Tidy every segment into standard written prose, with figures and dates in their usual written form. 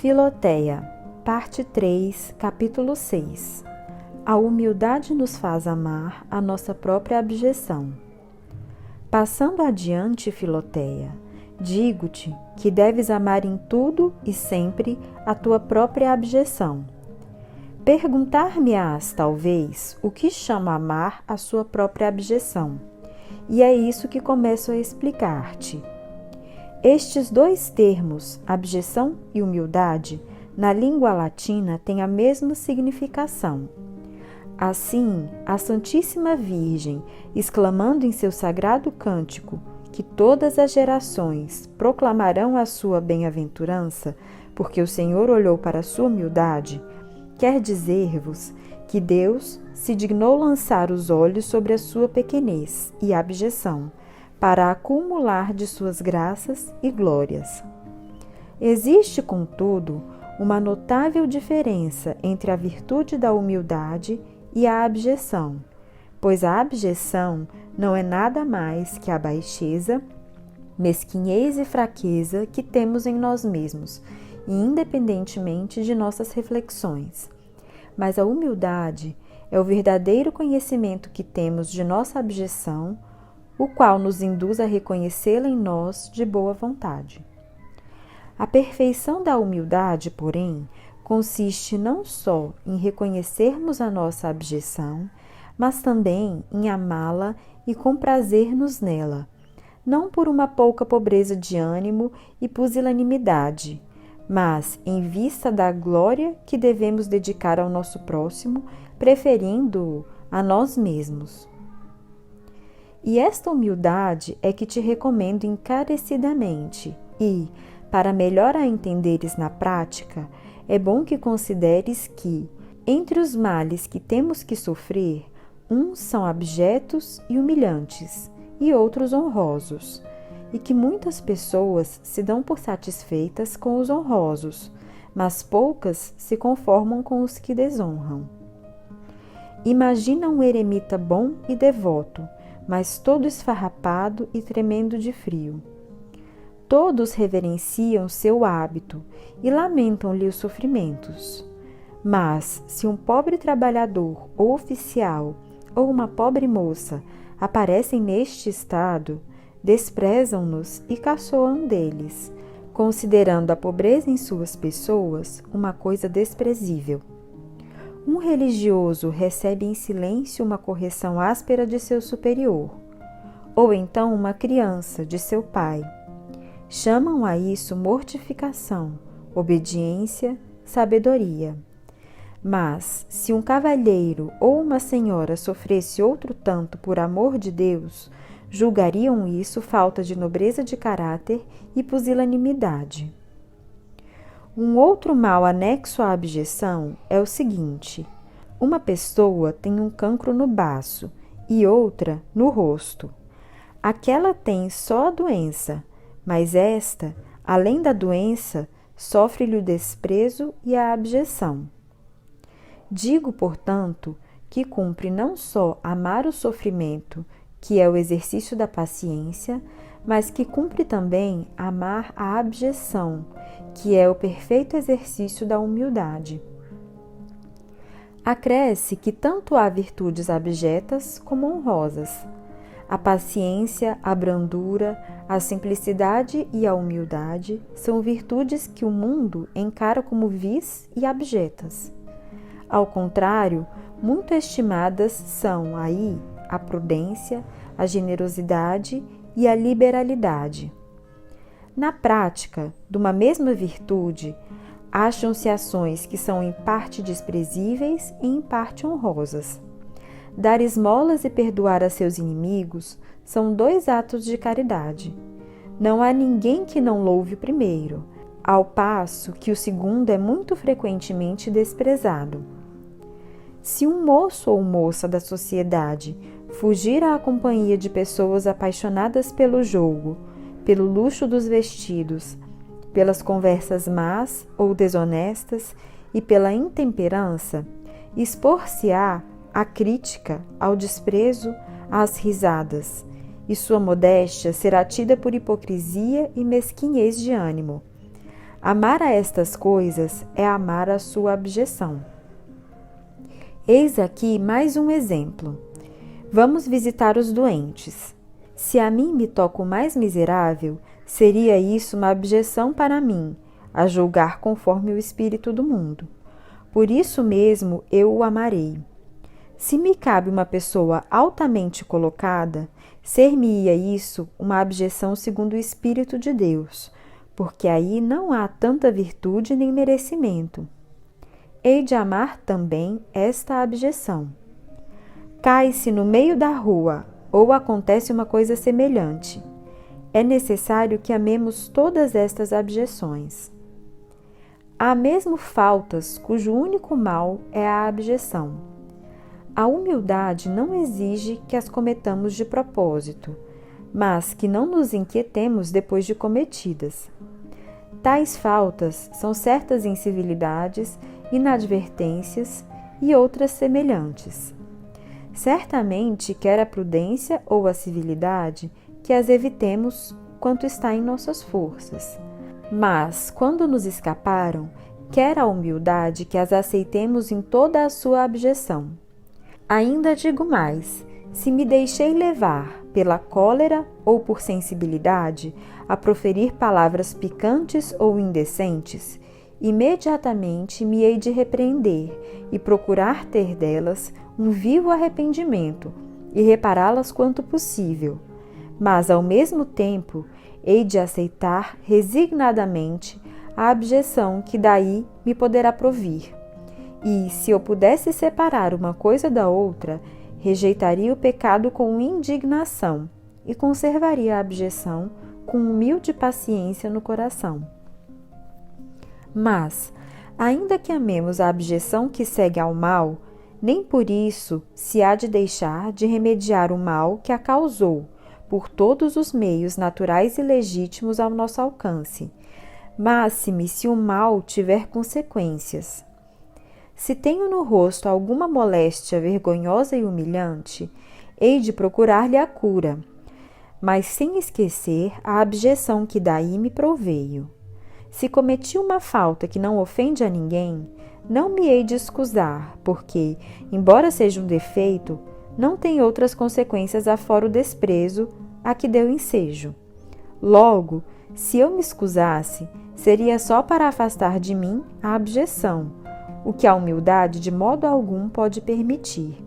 Filoteia, parte 3, capítulo 6. A humildade nos faz amar a nossa própria abjeção. Passando adiante, Filoteia, digo-te que deves amar em tudo e sempre a tua própria abjeção. Perguntar-me-ás, talvez, o que chama amar a sua própria abjeção, e é isso que começo a explicar-te. Estes dois termos, abjeção e humildade, na língua latina têm a mesma significação. Assim, a Santíssima Virgem, exclamando em seu sagrado cântico que todas as gerações proclamarão a sua bem-aventurança, porque o Senhor olhou para a sua humildade, quer dizer-vos que Deus se dignou lançar os olhos sobre a sua pequenez e abjeção, para acumular de suas graças e glórias. Existe, contudo, uma notável diferença entre a virtude da humildade e a abjeção, pois a abjeção não é nada mais que a baixeza, mesquinhez e fraqueza que temos em nós mesmos, independentemente de nossas reflexões. Mas a humildade é o verdadeiro conhecimento que temos de nossa abjeção, o qual nos induz a reconhecê-la em nós de boa vontade. A perfeição da humildade, porém, consiste não só em reconhecermos a nossa abjeção, mas também em amá-la e comprazer-nos nela, não por uma pouca pobreza de ânimo e pusilanimidade, mas em vista da glória que devemos dedicar ao nosso próximo, preferindo-o a nós mesmos. E esta humildade é que te recomendo encarecidamente e, para melhor a entenderes na prática, é bom que consideres que, entre os males que temos que sofrer, uns são abjetos e humilhantes, e outros honrosos, e que muitas pessoas se dão por satisfeitas com os honrosos, mas poucas se conformam com os que desonram. Imagina um eremita bom e devoto, mas todo esfarrapado e tremendo de frio. Todos reverenciam seu hábito e lamentam-lhe os sofrimentos. Mas, se um pobre trabalhador ou oficial ou uma pobre moça aparecem neste estado, desprezam-nos e caçoam deles, considerando a pobreza em suas pessoas uma coisa desprezível. Um religioso recebe em silêncio uma correção áspera de seu superior, ou então uma criança de seu pai. Chamam a isso mortificação, obediência, sabedoria. Mas, se um cavalheiro ou uma senhora sofresse outro tanto por amor de Deus, julgariam isso falta de nobreza de caráter e pusilanimidade. Um outro mal anexo à abjeção é o seguinte: uma pessoa tem um cancro no baço e outra no rosto. Aquela tem só a doença, mas esta, além da doença, sofre-lhe o desprezo e a abjeção. Digo, portanto, que cumpre não só amar o sofrimento, que é o exercício da paciência, mas que cumpre também amar a abjeção, que é o perfeito exercício da humildade. Acresce que tanto há virtudes abjetas como honrosas. A paciência, a brandura, a simplicidade e a humildade são virtudes que o mundo encara como vis e abjetas. Ao contrário, muito estimadas são aí a prudência, a generosidade e a liberalidade. Na prática, de uma mesma virtude, acham-se ações que são em parte desprezíveis e em parte honrosas. Dar esmolas e perdoar a seus inimigos são dois atos de caridade. Não há ninguém que não louve o primeiro, ao passo que o segundo é muito frequentemente desprezado. Se um moço ou moça da sociedade fugir à companhia de pessoas apaixonadas pelo jogo, pelo luxo dos vestidos, pelas conversas más ou desonestas e pela intemperança, expor-se-á à crítica, ao desprezo, às risadas, e sua modéstia será tida por hipocrisia e mesquinhez de ânimo. Amar a estas coisas é amar a sua abjeção. Eis aqui mais um exemplo. Vamos visitar os doentes. Se a mim me toca o mais miserável, seria isso uma abjeção para mim, a julgar conforme o espírito do mundo. Por isso mesmo eu o amarei. Se me cabe uma pessoa altamente colocada, ser-me-ia isso uma abjeção segundo o Espírito de Deus, porque aí não há tanta virtude nem merecimento. Hei de amar também esta abjeção. Cai-se no meio da rua, ou acontece uma coisa semelhante. É necessário que amemos todas estas abjeções. Há mesmo faltas cujo único mal é a abjeção. A humildade não exige que as cometamos de propósito, mas que não nos inquietemos depois de cometidas. Tais faltas são certas incivilidades, inadvertências e outras semelhantes. Certamente quer a prudência ou a civilidade que as evitemos quanto está em nossas forças. Mas, quando nos escaparam, quer a humildade que as aceitemos em toda a sua abjeção. Ainda digo mais, se me deixei levar pela cólera ou por sensibilidade a proferir palavras picantes ou indecentes, imediatamente me hei de repreender e procurar ter delas um vivo arrependimento e repará-las quanto possível, mas ao mesmo tempo hei de aceitar resignadamente a abjeção que daí me poderá provir. E, se eu pudesse separar uma coisa da outra, rejeitaria o pecado com indignação e conservaria a abjeção com humilde paciência no coração. Mas, ainda que amemos a abjeção que segue ao mal, nem por isso se há de deixar de remediar o mal que a causou, por todos os meios naturais e legítimos ao nosso alcance, máxime se o mal tiver consequências. Se tenho no rosto alguma moléstia vergonhosa e humilhante, hei de procurar-lhe a cura, mas sem esquecer a abjeção que daí me proveio. Se cometi uma falta que não ofende a ninguém, não me hei de escusar, porque, embora seja um defeito, não tem outras consequências afora o desprezo a que deu ensejo. Logo, se eu me escusasse, seria só para afastar de mim a abjeção, o que a humildade de modo algum pode permitir.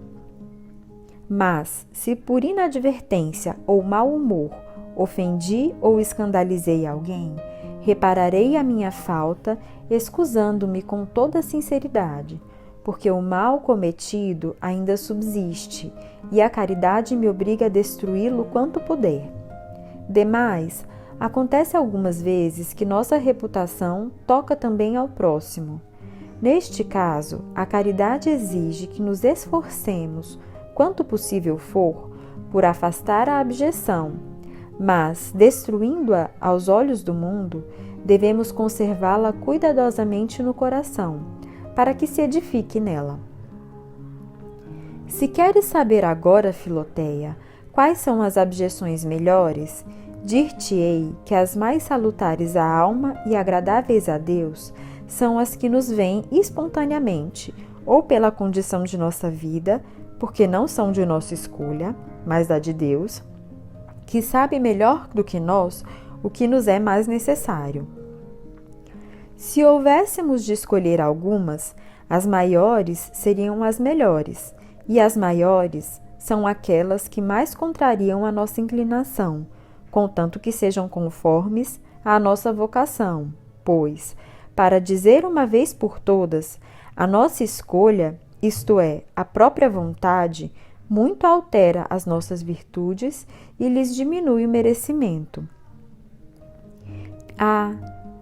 Mas, se por inadvertência ou mau humor ofendi ou escandalizei alguém, repararei a minha falta, excusando-me com toda a sinceridade, porque o mal cometido ainda subsiste e a caridade me obriga a destruí-lo quanto puder. Demais, acontece algumas vezes que nossa reputação toca também ao próximo. Neste caso, a caridade exige que nos esforcemos, quanto possível for, por afastar a abjeção, mas, destruindo-a aos olhos do mundo, devemos conservá-la cuidadosamente no coração, para que se edifique nela. Se queres saber agora, Filoteia, quais são as abjeções melhores, dir-te-ei que as mais salutares à alma e agradáveis a Deus são as que nos vêm espontaneamente, ou pela condição de nossa vida, porque não são de nossa escolha, mas da de Deus, que sabe melhor do que nós o que nos é mais necessário. Se houvéssemos de escolher algumas, as maiores seriam as melhores, e as maiores são aquelas que mais contrariam a nossa inclinação, contanto que sejam conformes à nossa vocação, pois, para dizer uma vez por todas, a nossa escolha, isto é, a própria vontade, muito altera as nossas virtudes e lhes diminui o merecimento. Ah,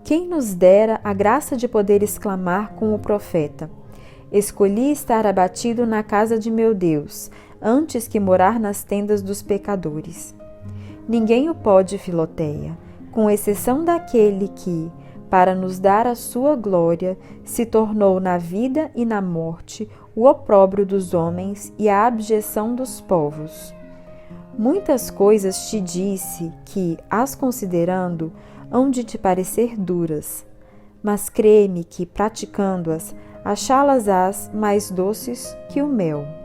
quem nos dera a graça de poder exclamar com o profeta: escolhi estar abatido na casa de meu Deus, antes que morar nas tendas dos pecadores. Ninguém o pode, Filoteia, com exceção daquele que, para nos dar a sua glória, se tornou na vida e na morte o opróbrio dos homens e a abjeção dos povos. Muitas coisas te disse que, as considerando, hão de te parecer duras, mas crê-me que, praticando-as, achá-las-ás mais doces que o mel.